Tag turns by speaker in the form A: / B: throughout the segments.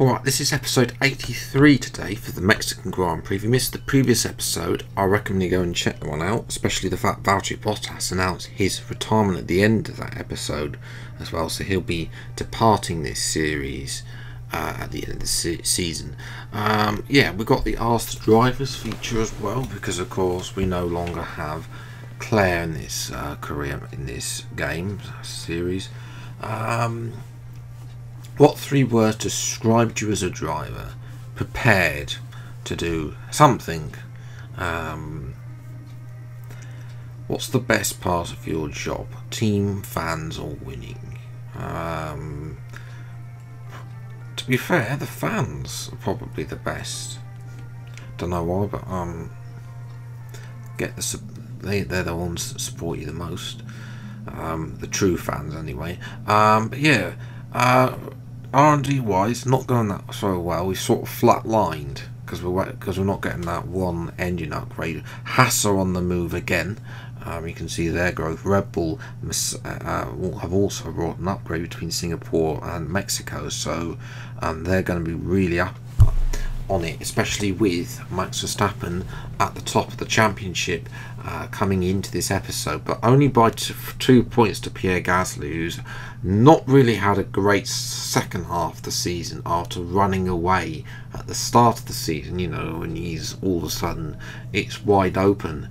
A: Alright, this is episode 83 today for the Mexican Grand Prix. If you missed the previous episode, I recommend you go and check that one out, especially the fact Valtteri Bottas announced his retirement at the end of that episode as well, so he'll be departing this series at the end of the season. Yeah, we've got the Ask the Drivers feature as well, because of course we no longer have Claire in this career, in this game series. What 3 words described you as a driver? Prepared to do something. What's the best part of your job? Team, fans, or winning? To be fair, the fans are probably the best. Don't know why, but they're the ones that support you the most. The true fans, anyway. But yeah. R&D wise, not going that so well. We sort of flat-lined because we're not getting that one engine upgrade. Haas are on the move again. You can see their growth. Red Bull have also brought an upgrade between Singapore and Mexico, so they're going to be really up on it, especially with Max Verstappen at the top of the championship coming into this episode, but only by 2 points to Pierre Gasly, who's not really had a great second half of the season after running away at the start of the season. You know, when he's all of a sudden it's wide open.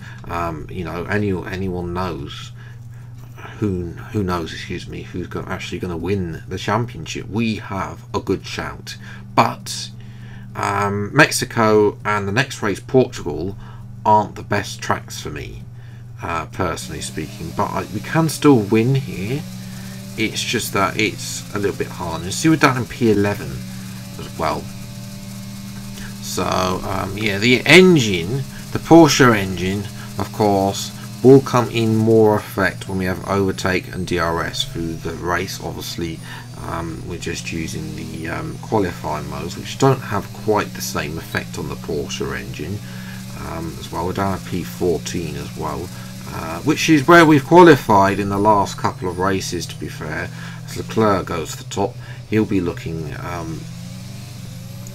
A: You know, anyone knows who knows, excuse me, who's actually going to win the championship. We have a good shout, but Mexico and the next race, Portugal, aren't the best tracks for me, personally speaking, but we can still win here. It's just that it's a little bit hard. You see, we're down in P11 as well. So yeah, the engine, the Porsche engine, of course, will come in more effect when we have overtake and DRS through the race. Obviously, we're just using the qualifying modes, which don't have quite the same effect on the Porsche engine as well. We're down at P14 as well, which is where we've qualified in the last couple of races, to be fair. As Leclerc goes to the top, he'll be looking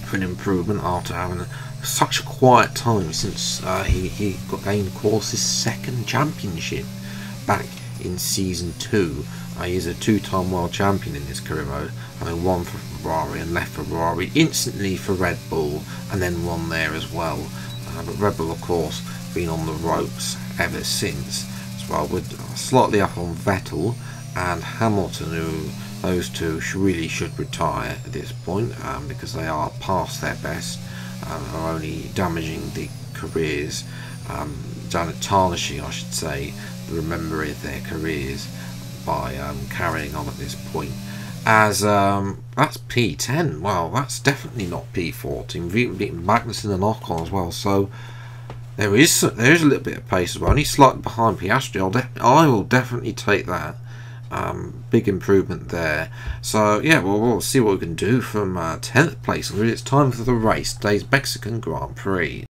A: for an improvement after having such a quiet time since he gained, of course, his second championship back in season 2. He's a 2-time world champion in this career mode, having won for Ferrari and left Ferrari instantly for Red Bull, and then won there as well. But Red Bull, of course, been on the ropes ever since as well, with slightly up on Vettel and Hamilton, who those two really should retire at this point, because they are past their best, are only damaging the careers, tarnishing, I should say, the memory of their careers by carrying on at this point. As that's P10. Well, that's definitely not P14. We've beaten Magnussen and Ocon as well, so there is a little bit of pace as well. Only slightly behind Piastri. I will definitely take that. Big improvement there. So yeah, we'll see what we can do from 10th place. It's time for the race, today's Mexican Grand Prix.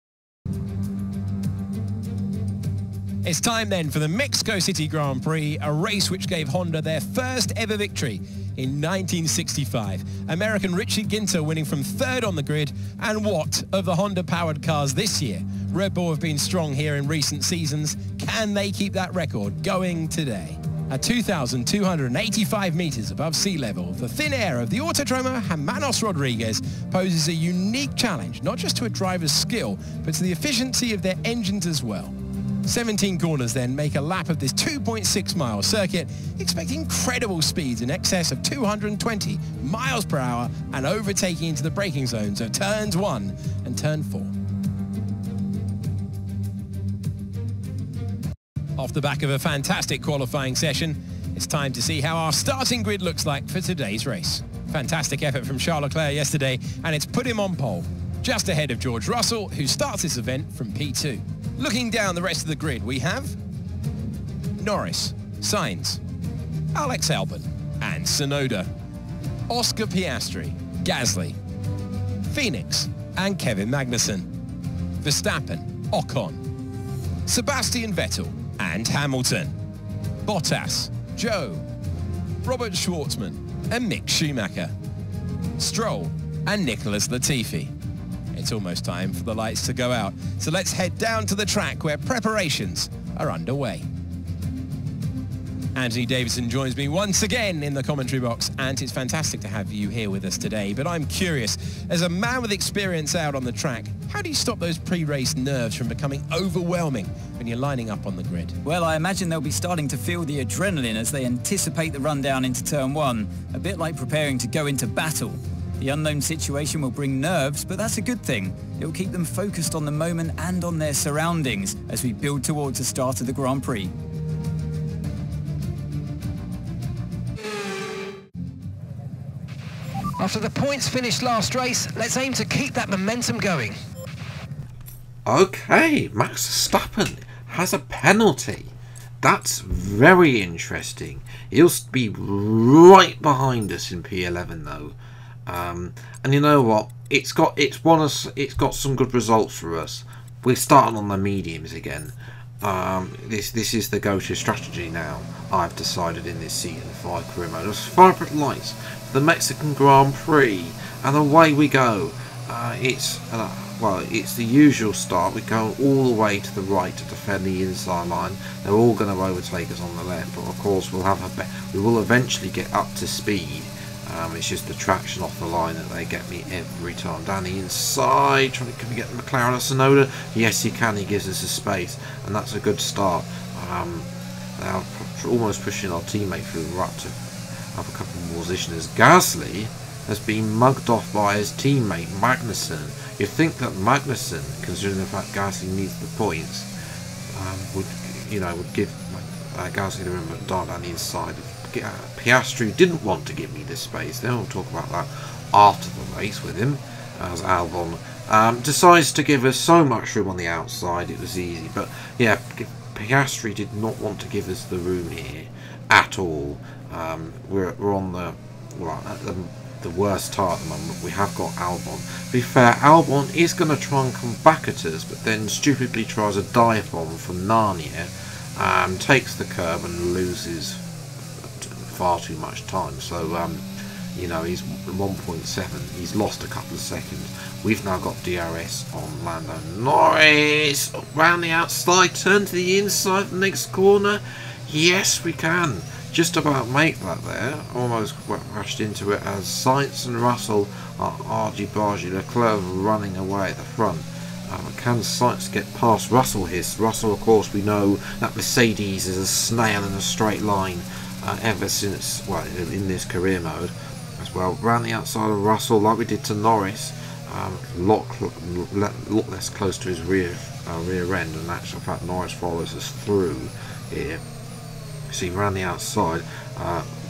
B: It's time then for the Mexico City Grand Prix, a race which gave Honda their first ever victory in 1965. American Richie Ginter winning from 3rd on the grid. And what of the Honda-powered cars this year? Red Bull have been strong here in recent seasons. Can they keep that record going today? At 2,285 metres above sea level, the thin air of the Autodromo Hermanos Rodriguez poses a unique challenge, not just to a driver's skill, but to the efficiency of their engines as well. 17 corners then make a lap of this 2.6-mile circuit, expecting incredible speeds in excess of 220 miles per hour and overtaking into the braking zones of turns 1 and turn 4. Off the back of a fantastic qualifying session, it's time to see how our starting grid looks like for today's race. Fantastic effort from Charles Leclerc yesterday, and it's put him on pole, just ahead of George Russell, who starts this event from P2. Looking down the rest of the grid, we have Norris, Sainz, Alex Albon and Tsunoda, Oscar Piastri, Gasly, Phoenix and Kevin Magnussen, Verstappen, Ocon, Sebastian Vettel and Hamilton, Bottas, Joe, Robert Schwartzman and Mick Schumacher, Stroll, and Nicholas Latifi. It's almost time for the lights to go out, so let's head down to the track where preparations are underway. Anthony Davidson joins me once again in the commentary box, and it's fantastic to have you here with us today. But I'm curious, as a man with experience out on the track, how do you stop those pre-race nerves from becoming overwhelming when you're lining up on the grid?
C: Well, I imagine they'll be starting to feel the adrenaline as they anticipate the rundown into turn one, a bit like preparing to go into battle. The unknown situation will bring nerves, but that's a good thing. It will keep them focused on the moment and on their surroundings as we build towards the start of the Grand Prix.
D: After the points finished last race, let's aim to keep that momentum going.
A: Okay, Max Verstappen has a penalty. That's very interesting. He'll be right behind us in P11 though. And you know what? It's got some good results for us. We're starting on the mediums again. This is the go-to strategy now. I've decided in this season 5 career mode. It's vibrant lights, the Mexican Grand Prix, and away we go. It's the usual start. We go all the way to the right to defend the inside line. They're all going to overtake us on the left, but of course we will eventually get up to speed. It's just the traction off the line that they get me every time. Down the inside, can we get the McLaren or Sonoda? Yes, he can. He gives us a space, and that's a good start. They're almost pushing our teammate through. We're up to have a couple more positions. Gasly has been mugged off by his teammate Magnussen. You'd think that Magnussen, considering the fact Gasly needs the points, would give Gasly the room down the inside. Piastri didn't want to give me this space. Then we'll talk about that after the race with him, as Albon decides to give us so much room on the outside. It was easy, but yeah, Piastri did not want to give us the room here at all. We're on the worst tire at the moment. We have got Albon. To be fair, Albon is going to try and come back at us, but then stupidly tries a dive bomb from Narnia, takes the curb and loses far too much time. So he's 1.7. He's lost a couple of seconds. We've now got DRS on Lando Norris. Round the outside, turn to the inside, the next corner. Yes, we can. Just about make that there. Almost rushed into it as Sainz and Russell are argy-bargy. Leclerc running away at the front. Can Sainz get past Russell here? Russell, of course, we know that Mercedes is a snail in a straight line ever since, in this career mode as well. Round the outside of Russell like we did to Norris. A lot less close to his rear end, and in actual fact Norris follows us through here. See, round the outside,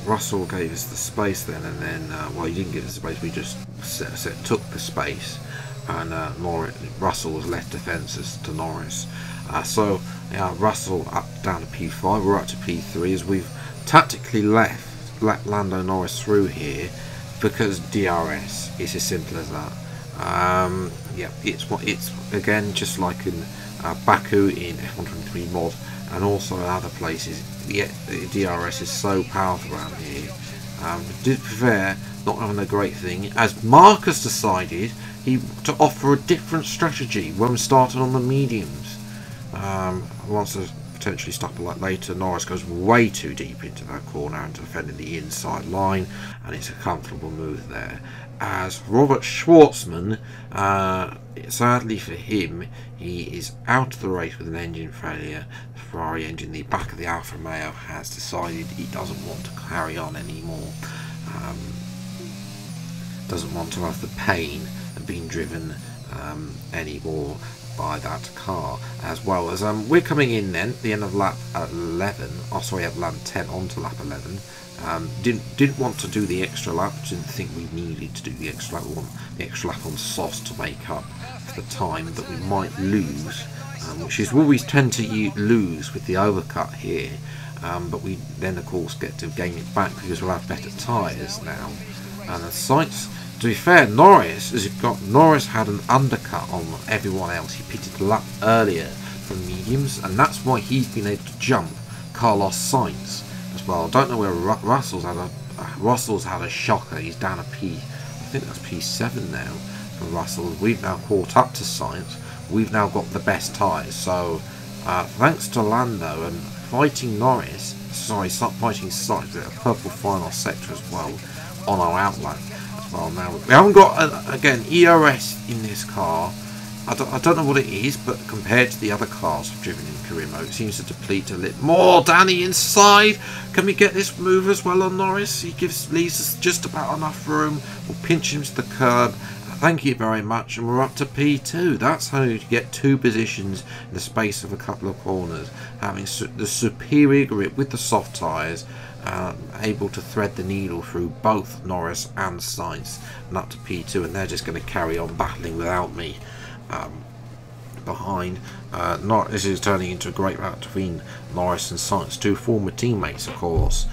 A: Russell gave us the space then, and then he didn't give us the space. We just took the space, and Russell was left defences to Norris. Russell up down to P5. We're up to P3 as we've tactically let Lando Norris through here because DRS. It's as simple as that. It's again just like in Baku in F123 mod, and also in other places. The DRS is so powerful around here. To be fair, not having a great thing, as Marcus decided to offer a different strategy when starting on the mediums. Wants to potentially stop a lot later. Norris goes way too deep into that corner and defending the inside line, and it's a comfortable move there. As Robert Schwartzman, sadly for him, he is out of the race with an engine failure. The Ferrari engine, the back of the Alfa Romeo, has decided he doesn't want to carry on anymore. Doesn't want to have the pain of being driven anymore by that car, as well as we're coming in then at the end of lap 11. At lap 10 onto lap 11. Didn't want to do the extra lap. Didn't think we needed to do the extra lap. We want the extra lap on SOS to make up for the time that we might lose, which is what we tend to lose with the overcut here. But we then of course get to gain it back because we'll have better tyres now. And the sights. To be fair, Norris had an undercut on everyone else. He pitted a lap earlier from mediums, and that's why he's been able to jump Carlos Sainz as well. I don't know where Russell's had a shocker. He's down a think that's P7 now for Russell. We've now caught up to Sainz. We've now got the best tyres. So thanks to Lando and fighting Norris, sorry, stop fighting Sainz, a purple final sector as well on our outlet as well. Now we haven't got again ERS in this car. I don't know what it is, but compared to the other cars I've driven in career mode, it seems to deplete a little more. Danny inside. Can we get this move as well on Norris? He leaves us just about enough room. We'll pinch him to the curb. Thank you very much, and we're up to P2. That's how you get 2 positions in the space of a couple of corners. Having the superior grip with the soft tyres, able to thread the needle through both Norris and Sainz, and up to P2, and they're just going to carry on battling without me. Behind. This is turning into a great battle between Norris and Sainz, 2 former teammates, of course.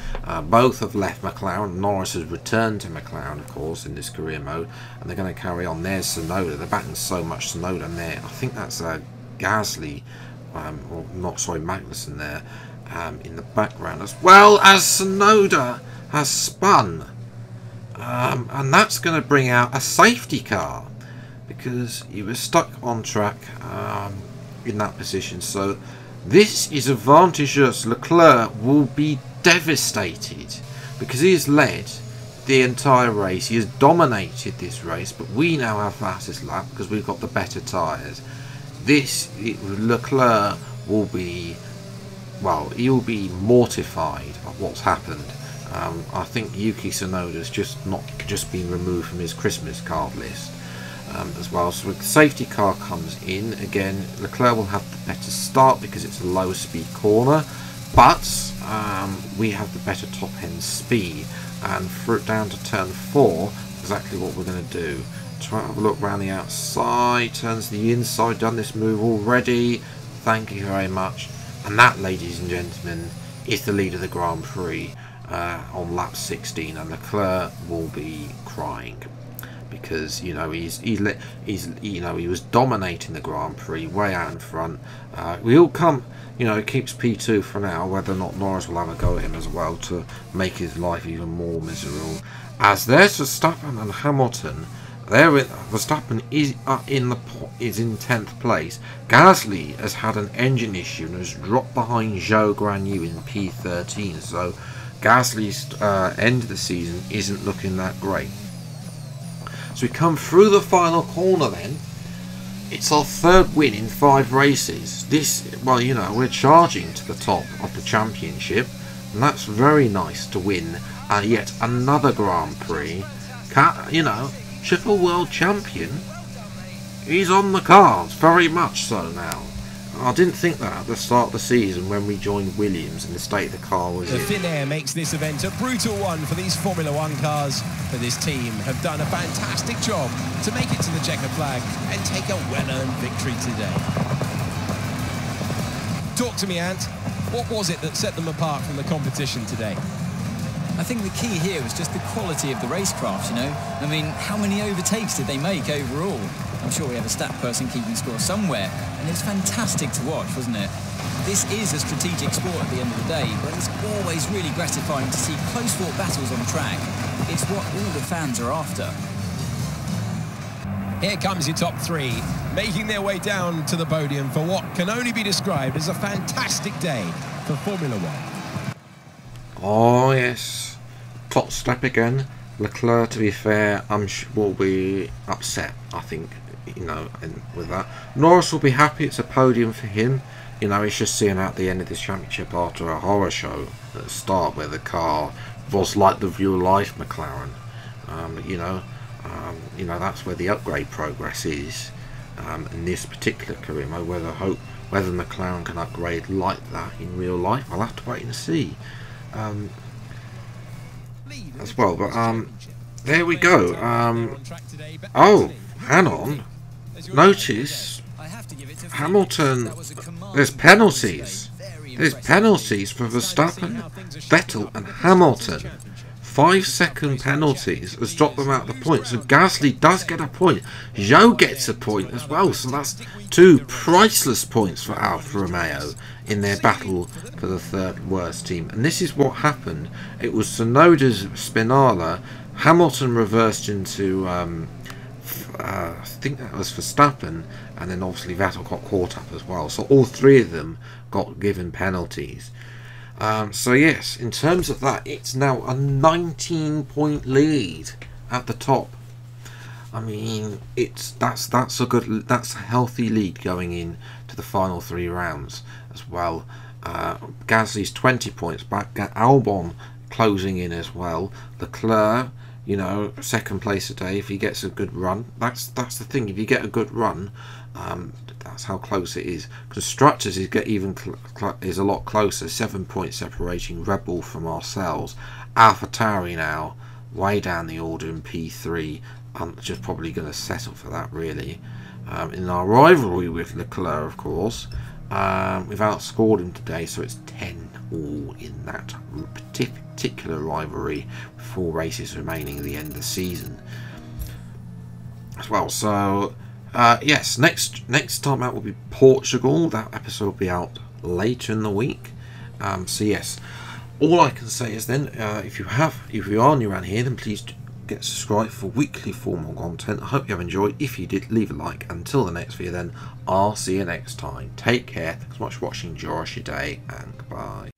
A: Both have left McLaren. Norris has returned to McLaren, of course, in this career mode, and they're going to carry on. There's Tsunoda. They're backing so much Tsunoda there. I think that's Gasly, or not, sorry, Magnussen there, in the background, as well as Tsunoda has spun, and that's going to bring out a safety car, because he was stuck on track in that position. So this is advantageous. Leclerc will be devastated because he has led the entire race. He has dominated this race, but we now have fastest lap because we've got the better tyres. Leclerc will be, well, he will be mortified of what's happened. I think Yuki Tsunoda's just been removed from his Christmas card list. As well. So the safety car comes in again. Leclerc will have the better start because it's a lower speed corner, but we have the better top end speed, and down to turn 4, exactly what we're going to do. Try to have a look around the outside, turns the inside, done this move already, thank you very much, and that, ladies and gentlemen, is the lead of the Grand Prix on lap 16, and Leclerc will be crying. Because you know he was dominating the Grand Prix, way out in front. We'll come, it keeps P2 for now. Whether or not Norris will have a go at him as well to make his life even more miserable. As there's Verstappen and Hamilton, Verstappen is in 10th place. Gasly has had an engine issue and has dropped behind Zhou Guanyu in P13. So Gasly's end of the season isn't looking that great. So we come through the final corner then. It's our 3rd win in 5 races. Well, we're charging to the top of the championship, and that's very nice to win yet another Grand Prix. Triple World Champion. He's on the cards, very much so now. I didn't think that at the start of the season when we joined Williams and the state the car was in.
B: The thin air makes this event a brutal one for these Formula 1 cars, but this team have done a fantastic job to make it to the checker flag and take a well-earned victory today. Talk to me, Ant. What was it that set them apart from the competition today?
C: I think the key here was just the quality of the racecraft, I mean, how many overtakes did they make overall? I'm sure we have a stat person keeping score somewhere, and it's fantastic to watch, wasn't it? This is a strategic sport at the end of the day, but it's always really gratifying to see close-fought battles on track. It's what all the fans are after.
B: Here comes your top 3, making their way down to the podium for what can only be described as a fantastic day for Formula 1.
A: Oh yes, top step again. Leclerc, to be fair, will be upset, I think, with that. Norris will be happy it's a podium for him. He's just seeing out the end of this championship after a horror show at the start where the car was like the real life McLaren. That's where the upgrade progress is in this particular career mode. Whether McLaren can upgrade like that in real life, I'll have to wait and see. As well, but there we go. Oh, hang on. Notice Hamilton. There's penalties. There's penalties for Verstappen, Vettel, and Hamilton. 5-second penalties has dropped them out of the point. So Gasly does get a point. Zhou gets a point as well. So that's 2 priceless points for Alfa Romeo in their battle for the 3rd worst team. And this is what happened. It was Tsunoda's SBINALLA Hamilton reversed into I think that was Verstappen, and then obviously Vettel got caught up as well. So all three of them got given penalties. So yes, in terms of that, it's now a 19-point lead at the top. I mean, that's a healthy lead going in to the final 3 rounds as well. Gasly's 20 points back. Albon closing in as well. Leclerc, you know, second place today if he gets a good run. That's the thing. If you get a good run, that's how close it is. Constructors is a lot closer. 7 points separating Red Bull from ourselves. AlphaTauri now way down the order in P3. I'm just probably going to settle for that, really. In our rivalry with Leclerc, of course, we've outscored him today, so it's 10-all in that particular rivalry, with 4 races remaining at the end of the season as well. So yes, next time out will be Portugal. That episode will be out later in the week. So yes, all I can say is then, if you are new around here, then please get subscribed for weekly formal content. I hope you have enjoyed. If you did, leave a like. Until the next video then, I'll see you next time. Take care. Thanks so much for watching. Enjoy your day, and goodbye.